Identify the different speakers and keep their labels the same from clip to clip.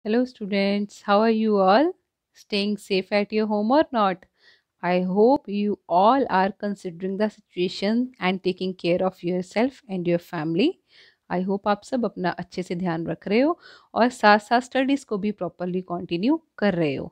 Speaker 1: Hello, students. How are you all? Staying safe at your home or not? I hope you all are considering the situation and taking care of yourself and your family. I hope आप सब अपना अच्छे से ध्यान रख रहे हो और साथ साथ स्टडीज़ को भी प्रॉपरली कंटिन्यू कर रहे हो.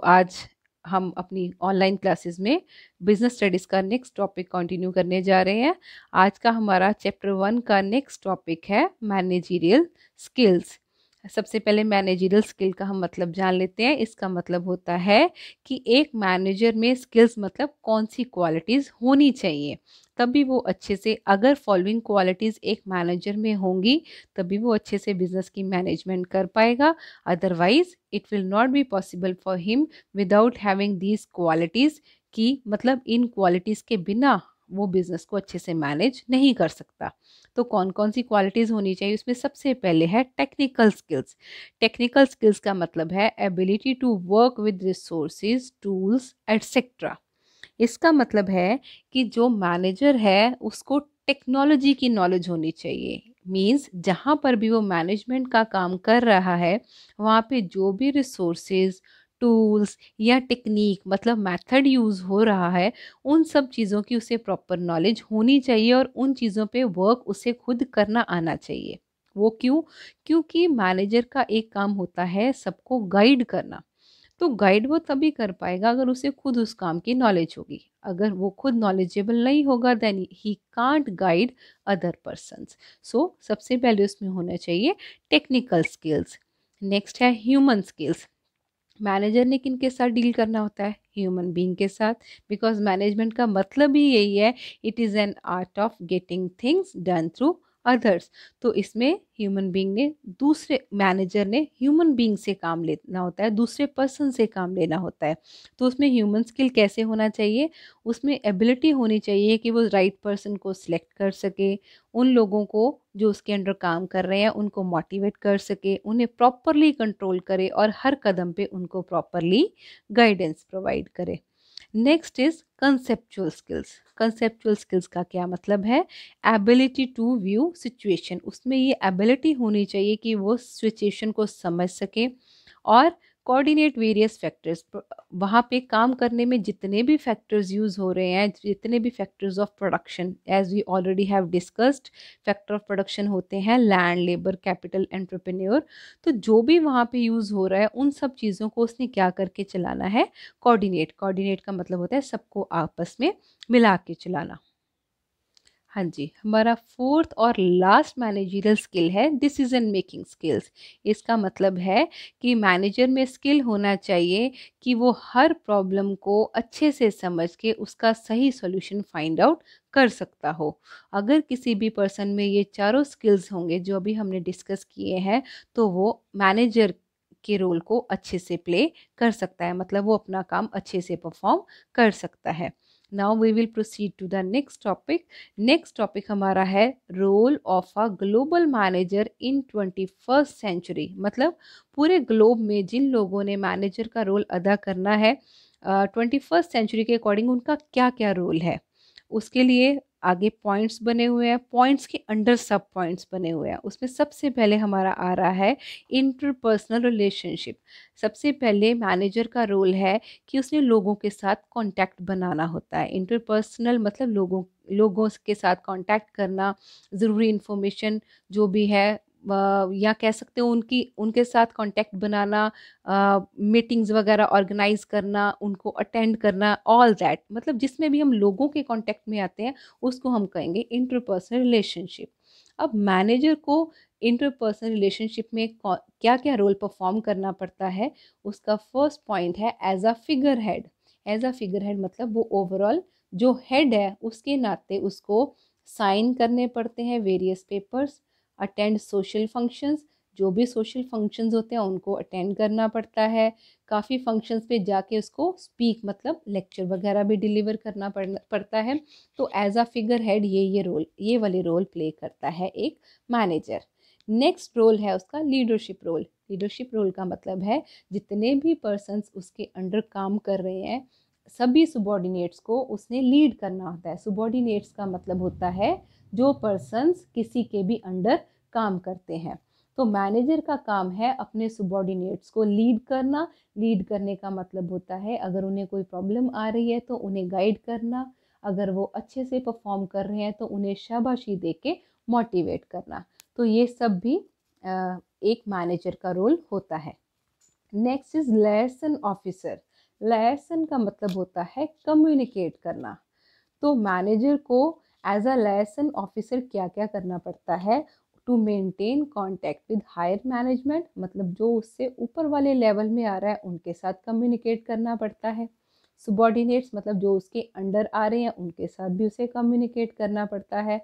Speaker 1: आज हम अपनी ऑनलाइन क्लासेस में बिजनेस स्टडीज़ का नेक्स्ट टॉपिक कंटिन्यू करने जा रहे हैं. आज का हमारा चैप्टर 1 का नेक्स्ट टॉपिक है मैनेजरियल स्किल्स. सबसे पहले मैनेजरियल स्किल का हम मतलब जान लेते हैं. इसका मतलब होता है कि एक मैनेजर में स्किल्स मतलब कौन सी क्वालिटीज़ होनी चाहिए, तभी वो अच्छे से, अगर फॉलोइंग क्वालिटीज़ एक मैनेजर में होंगी तभी वो अच्छे से बिजनेस की मैनेजमेंट कर पाएगा. Otherwise it will not be possible for him without having these qualities. की मतलब इन क्वालिटीज़ के बिना वो बिज़नेस को अच्छे से मैनेज नहीं कर सकता. तो कौन कौन सी क्वालिटीज़ होनी चाहिए, उसमें सबसे पहले है टेक्निकल स्किल्स. टेक्निकल स्किल्स का मतलब है ability to work with resources, tools etcetera. इसका मतलब है कि जो मैनेजर है उसको टेक्नोलॉजी की नॉलेज होनी चाहिए. मींस जहाँ पर भी वो मैनेजमेंट का काम कर रहा है वहाँ पे जो भी रिसोर्सेज, टूल्स या टेक्निक मतलब मेथड यूज़ हो रहा है, उन सब चीज़ों की उसे प्रॉपर नॉलेज होनी चाहिए और उन चीज़ों पे वर्क उसे खुद करना आना चाहिए. वो क्यों? क्योंकि मैनेजर का एक काम होता है सबको गाइड करना. तो गाइड वो तभी कर पाएगा अगर उसे खुद उस काम की नॉलेज होगी. अगर वो खुद नॉलेजेबल नहीं होगा then he can't guide other persons. सबसे पहले उसमें होना चाहिए टेक्निकल स्किल्स. नेक्स्ट है ह्यूमन स्किल्स. मैनेजर ने किन के साथ डील करना होता है? ह्यूमन बीइंग के साथ. बिकॉज मैनेजमेंट का मतलब ही यही है, it is an art of getting things done through others. तो इसमें ह्यूमन बीइंग ने, दूसरे मैनेजर ने ह्यूमन बीइंग से काम लेना होता है, दूसरे पर्सन से काम लेना होता है. तो उसमें ह्यूमन स्किल कैसे होना चाहिए? उसमें एबिलिटी होनी चाहिए कि वो राइट पर्सन को सिलेक्ट कर सके, उन लोगों को जो उसके अंडर काम कर रहे हैं उनको मोटिवेट कर सके, उन्हें प्रॉपरली कंट्रोल करे और हर कदम पे उनको प्रॉपरली गाइडेंस प्रोवाइड करे. Next is conceptual skills. Conceptual skills का क्या मतलब है? Ability to view situation. उसमें ये एबिलिटी होनी चाहिए कि वो सिचुएशन को समझ सके और कोऑर्डिनेट वेरियस फैक्टर्स. वहाँ पे काम करने में जितने भी फैक्टर्स यूज़ हो रहे हैं, जितने भी factors of production, as we already have discussed, factor of production होते हैं लैंड, लेबर, कैपिटल, एंटरप्रेन्योर. तो जो भी वहाँ पे यूज़ हो रहा है उन सब चीज़ों को उसने क्या करके चलाना है? कोऑर्डिनेट. कोऑर्डिनेट का मतलब होता है सबको आपस में मिला के चलाना. हाँ जी, हमारा फोर्थ और लास्ट मैनेजरियल स्किल है डिसीजन मेकिंग स्किल्स. इसका मतलब है कि मैनेजर में स्किल होना चाहिए कि वो हर प्रॉब्लम को अच्छे से समझ के उसका सही सॉल्यूशन फाइंड आउट कर सकता हो. अगर किसी भी पर्सन में ये चारों स्किल्स होंगे जो अभी हमने डिस्कस किए हैं, तो वो मैनेजर के रोल को अच्छे से प्ले कर सकता है, मतलब वो अपना काम अच्छे से परफॉर्म कर सकता है. Now we will proceed to the next topic. Next topic हमारा है role of a global manager in 21st century. मतलब पूरे ग्लोब में जिन लोगों ने मैनेजर का रोल अदा करना है 21st सेंचुरी के अकॉर्डिंग उनका क्या क्या रोल है, उसके लिए आगे पॉइंट्स बने हुए हैं. पॉइंट्स के अंडर सब पॉइंट्स बने हुए हैं. उसमें सबसे पहले हमारा आ रहा है इंटरपर्सनल रिलेशनशिप. सबसे पहले मैनेजर का रोल है कि उसने लोगों के साथ कांटेक्ट बनाना होता है. इंटरपर्सनल मतलब लोगों लोगों के साथ कांटेक्ट करना, ज़रूरी इन्फॉर्मेशन जो भी है या कह सकते हो उनकी उनके साथ कांटेक्ट बनाना, मीटिंग्स वगैरह ऑर्गेनाइज करना, उनको अटेंड करना, ऑल दैट. मतलब जिसमें भी हम लोगों के कांटेक्ट में आते हैं उसको हम कहेंगे इंटरपर्सनल रिलेशनशिप. अब मैनेजर को इंटरपर्सनल रिलेशनशिप में क्या क्या रोल परफॉर्म करना पड़ता है, उसका फर्स्ट पॉइंट है as a figure head. As a figure head मतलब वो ओवरऑल जो हेड है उसके नाते उसको साइन करने पड़ते हैं various papers, attend social functions. जो भी सोशल फंक्शंस होते हैं उनको अटेंड करना पड़ता है. काफ़ी फंक्शंस पे जाके उसको स्पीक मतलब लेक्चर वगैरह भी डिलीवर करना पड़ता है. तो एज अ फिगर हेड ये वाले रोल प्ले करता है एक मैनेजर. नेक्स्ट रोल है उसका लीडरशिप रोल. लीडरशिप रोल का मतलब है जितने भी पर्सन्स उसके अंडर काम कर रहे हैं सभी सुबॉर्डिनेट्स को उसने लीड करना होता है. सुबॉर्डिनेट्स का मतलब होता है जो पर्सन्स किसी के भी अंडर काम करते हैं. तो मैनेजर का काम है अपने सबॉर्डिनेट्स को लीड करना। लीड करने का मतलब होता है अगर उन्हें कोई प्रॉब्लम आ रही है तो उन्हें गाइड करना, अगर वो अच्छे से परफॉर्म कर रहे हैं तो उन्हें शाबाशी दे के मोटिवेट करना। तो ये सब भी एक मैनेजर का रोल होता है। Next is liaison officer. Liaison का मतलब होता है कम्युनिकेट करना। तो मैनेजर को एज अ लायसन ऑफिसर क्या क्या करना पड़ता है? To maintain contact with higher management, मतलब जो उससे ऊपर वाले लेवल में आ रहा है उनके साथ कम्युनिकेट करना पड़ता है। सुबॉर्डिनेट्स मतलब जो उसके अंडर आ रहे हैं उनके साथ भी उसे कम्युनिकेट करना पड़ता है।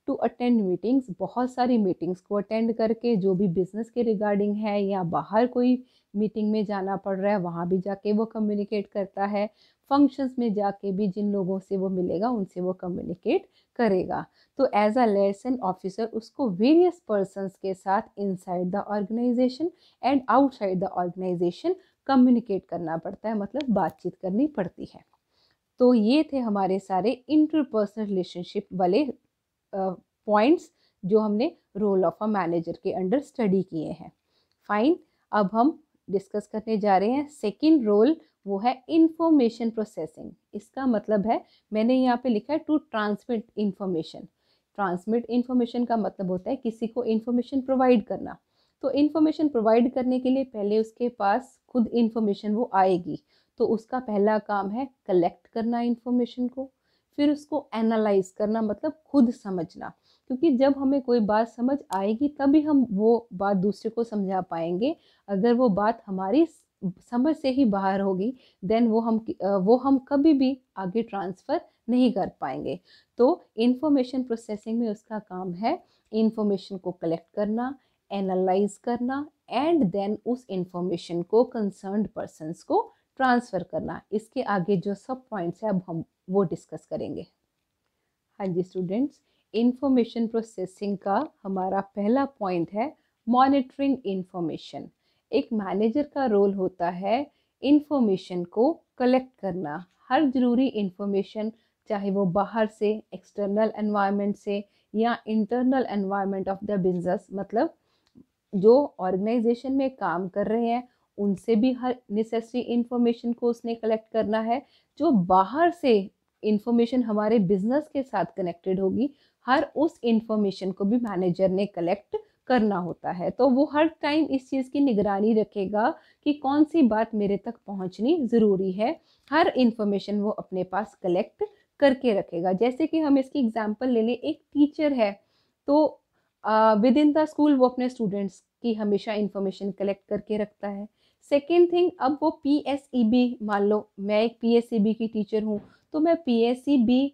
Speaker 1: टू अटेंड मीटिंग्स, बहुत सारी मीटिंग्स को अटेंड करके जो भी बिजनेस के रिगार्डिंग है या बाहर कोई मीटिंग में जाना पड़ रहा है वहाँ भी जाके वो कम्युनिकेट करता है। फंक्शंस में जाके भी जिन लोगों से वो मिलेगा उनसे वो कम्युनिकेट करेगा। तो एज अ लाइसेंस ऑफिसर उसको वेरियस पर्सन्स के साथ inside the organisation and outside the organisation communicate करना पड़ता है, मतलब बातचीत करनी पड़ती है। तो ये थे हमारे सारे इंटरपर्सनल रिलेशनशिप वाले पॉइंट्स जो हमने रोल ऑफ अ मैनेजर के अंडर स्टडी किए हैं। फाइन, अब हम डिस्कस करने जा रहे हैं सेकंड रोल, वो है इंफॉर्मेशन प्रोसेसिंग। इसका मतलब है, मैंने यहाँ पे लिखा है to transmit information. Transmit information का मतलब होता है किसी को इंफॉर्मेशन प्रोवाइड करना। तो इंफॉर्मेशन प्रोवाइड करने के लिए पहले उसके पास खुद इंफॉर्मेशन वो आएगी, तो उसका पहला काम है कलेक्ट करना इंफॉर्मेशन को, फिर उसको एनालाइज करना मतलब खुद समझना, क्योंकि जब हमें कोई बात समझ आएगी तभी हम वो बात दूसरे को समझा पाएंगे। अगर वो बात हमारी समझ से ही बाहर होगी देन वो हम कभी भी आगे ट्रांसफ़र नहीं कर पाएंगे। तो इंफॉर्मेशन प्रोसेसिंग में उसका काम है इंफॉर्मेशन को कलेक्ट करना, एनालाइज करना एंड देन उस इंफॉर्मेशन को कंसर्न्ड पर्सन्स को ट्रांसफ़र करना। इसके आगे जो सब पॉइंट्स है अब हम वो डिस्कस करेंगे। हाँ जी स्टूडेंट्स, इंफॉर्मेशन प्रोसेसिंग का हमारा पहला पॉइंट है मॉनिटरिंग इंफॉर्मेशन। एक मैनेजर का रोल होता है इंफॉर्मेशन को कलेक्ट करना, हर ज़रूरी इंफॉर्मेशन, चाहे वो बाहर से एक्सटर्नल एनवायरनमेंट से या internal environment of the business, मतलब जो ऑर्गेनाइजेशन में काम कर रहे हैं उनसे भी हर नेसेसरी इंफॉर्मेशन को उसने कलेक्ट करना है। जो बाहर से इंफॉर्मेशन हमारे बिजनेस के साथ कनेक्टेड होगी, हर उस इंफॉर्मेशन को भी मैनेजर ने कलेक्ट करना होता है। तो वो हर टाइम इस चीज़ की निगरानी रखेगा कि कौन सी बात मेरे तक पहुंचनी ज़रूरी है। हर इंफॉर्मेशन वो अपने पास कलेक्ट करके रखेगा। जैसे कि हम इसकी एग्जांपल ले लें, एक टीचर है तो विद इन द स्कूल वो अपने स्टूडेंट्स की हमेशा इंफॉर्मेशन कलेक्ट करके रखता है। सेकेंड थिंग, अब वो PSEB, मान लो मैं एक PSEB की टीचर हूँ, तो मैं PSEB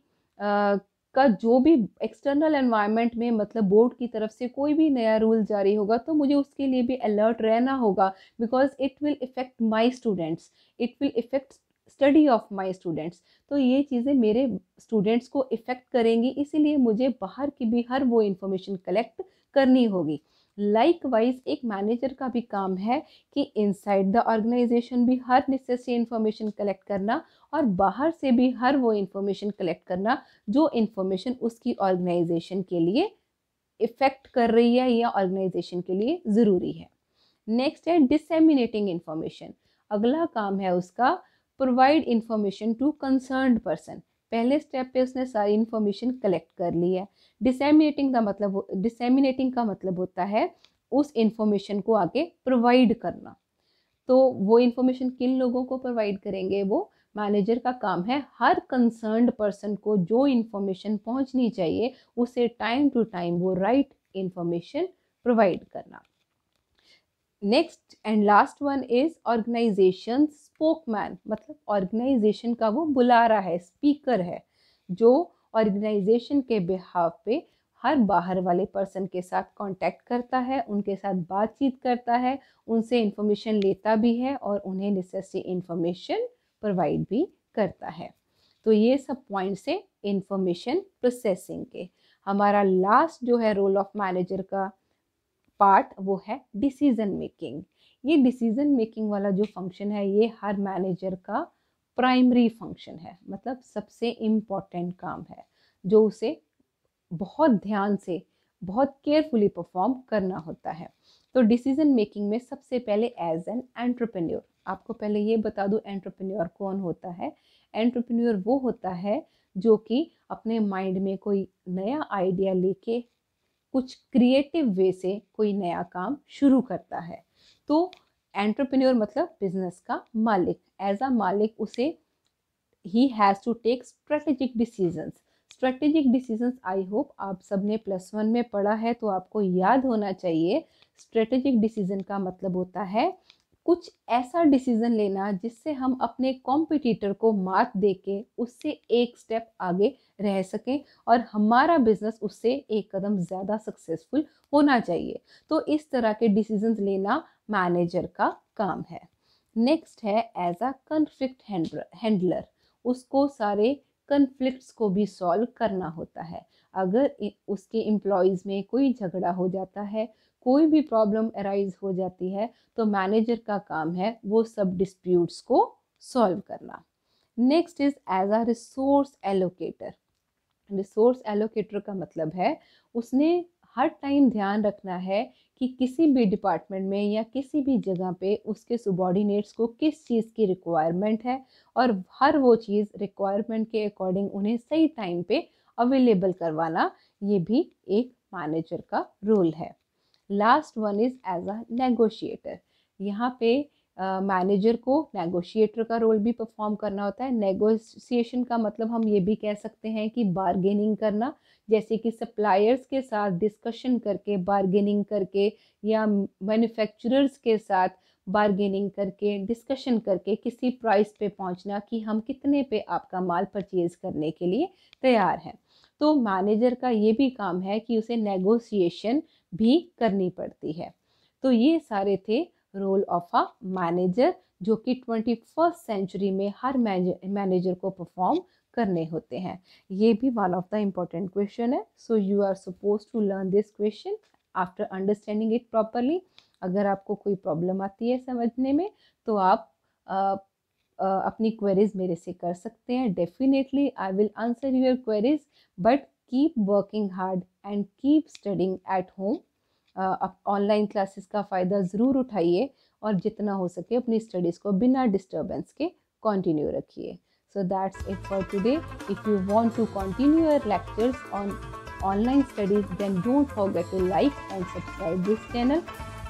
Speaker 1: का जो भी एक्सटर्नल एनवायरनमेंट में, मतलब बोर्ड की तरफ से कोई भी नया रूल जारी होगा तो मुझे उसके लिए भी अलर्ट रहना होगा, because it will effect my students, it will effect study of my students. तो ये चीज़ें मेरे स्टूडेंट्स को इफ़ेक्ट करेंगी, इसीलिए मुझे बाहर की भी हर वो इन्फॉर्मेशन कलेक्ट करनी होगी। लाइकवाइज एक मैनेजर का भी काम है कि इनसाइड द ऑर्गेनाइजेशन भी हर नेसेसरी इन्फॉर्मेशन कलेक्ट करना और बाहर से भी हर वो इन्फॉर्मेशन कलेक्ट करना जो इन्फॉर्मेशन उसकी ऑर्गेनाइजेशन के लिए इफ़ेक्ट कर रही है या ऑर्गेनाइजेशन के लिए ज़रूरी है। नेक्स्ट है डिसेमिनेटिंग इन्फॉर्मेशन। अगला काम है उसका provide information to concerned person. पहले स्टेप पे उसने सारी इन्फॉर्मेशन कलेक्ट कर ली है। डिसेमिनेटिंग का मतलब होता है उस इन्फॉर्मेशन को आगे प्रोवाइड करना। तो वो इन्फॉर्मेशन किन लोगों को प्रोवाइड करेंगे? वो मैनेजर का काम है हर कंसर्न्ड पर्सन को जो इन्फॉर्मेशन पहुंचनी चाहिए उसे टाइम टू टाइम वो राइट इन्फॉर्मेशन प्रोवाइड करना। Next and last one is organisation spokesman, मतलब ऑर्गेनाइजेशन का वो बुलारा है, स्पीकर है, जो ऑर्गेनाइजेशन के बिहाफ पे हर बाहर वाले पर्सन के साथ कांटेक्ट करता है, उनके साथ बातचीत करता है, उनसे इंफॉर्मेशन लेता भी है और उन्हें नेसेसरी इंफॉर्मेशन प्रोवाइड भी करता है। तो ये सब पॉइंट्स है इंफॉर्मेशन प्रोसेसिंग के। हमारा लास्ट जो है रोल ऑफ मैनेजर का पार्ट वो है डिसीजन मेकिंग। ये डिसीजन मेकिंग वाला जो फंक्शन है ये हर मैनेजर का प्राइमरी फंक्शन है, मतलब सबसे इम्पॉर्टेंट काम है जो उसे बहुत ध्यान से बहुत केयरफुली परफॉर्म करना होता है। तो डिसीजन मेकिंग में सबसे पहले एज एन एंटरप्रेन्योर, आपको पहले ये बता दूं एंटरप्रेन्योर कौन होता है। एंटरप्रेन्योर वो होता है जो कि अपने माइंड में कोई नया आइडिया लेके कुछ क्रिएटिव वे से कोई नया काम शुरू करता है। तो एंटरप्रेन्योर मतलब बिजनेस का मालिक। एज अ मालिक उसे ही has to take strategic decisions. Strategic decisions I hope आप सबने +1 में पढ़ा है, तो आपको याद होना चाहिए। स्ट्रेटेजिक डिसीजन का मतलब होता है कुछ ऐसा डिसीजन लेना जिससे हम अपने कॉम्पिटिटर को मात दे के उससे एक स्टेप आगे रह सकें और हमारा बिजनेस उससे एक कदम ज़्यादा सक्सेसफुल होना चाहिए। तो इस तरह के डिसीजंस लेना मैनेजर का काम है। नेक्स्ट है एज अ कॉन्फ्लिक्ट हैंडलर, उसको सारे कन्फ्लिक्ट्स को भी सॉल्व करना होता है। अगर उसके एम्प्लॉयज़ में कोई झगड़ा हो जाता है, कोई भी प्रॉब्लम अराइज हो जाती है, तो मैनेजर का काम है वो सब डिस्प्यूट्स को सॉल्व करना। Next is as a resource allocator. Resource allocator का मतलब है उसने हर टाइम ध्यान रखना है कि किसी भी डिपार्टमेंट में या किसी भी जगह पे उसके सबॉर्डिनेट्स को किस चीज़ की रिक्वायरमेंट है और हर वो चीज़ रिक्वायरमेंट के अकॉर्डिंग उन्हें सही टाइम पे अवेलेबल करवाना, ये भी एक मैनेजर का रोल है। Last one is as a negotiator. यहाँ पे मैनेजर को नेगोशिएटर का रोल भी परफॉर्म करना होता है। नेगोशिएशन का मतलब हम ये भी कह सकते हैं कि बार्गेनिंग करना, जैसे कि सप्लायर्स के साथ डिस्कशन करके, बार्गेनिंग करके, या मैन्युफैक्चरर्स के साथ बार्गेनिंग करके, डिस्कशन करके किसी प्राइस पे पहुंचना कि हम कितने पे आपका माल परचेज करने के लिए तैयार हैं। तो मैनेजर का ये भी काम है कि उसे नेगोशिएशन भी करनी पड़ती है। तो ये सारे थे रोल ऑफ अ मैनेजर जो कि 21st सेंचुरी में हर मैनेजर को परफॉर्म करने होते हैं। ये भी one of the important question है। So you are suppose to learn this question after understanding it properly. अगर आपको कोई प्रॉब्लम आती है समझने में तो आप अपनी क्वेरीज मेरे से कर सकते हैं। Definitely I will answer your queries, but keep working hard and keep studying at home. Online classes का फ़ायदा ज़रूर उठाइए और जितना हो सके अपनी स्टडीज़ को बिना डिस्टर्बेंस के कंटिन्यू रखिए। So that's it for today. If you want to continue your lectures on online studies, then don't forget to like and subscribe this channel.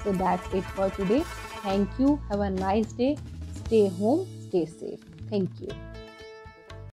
Speaker 1: So that's it for today. Thank you. Have a nice day. Stay home, stay safe. Thank you.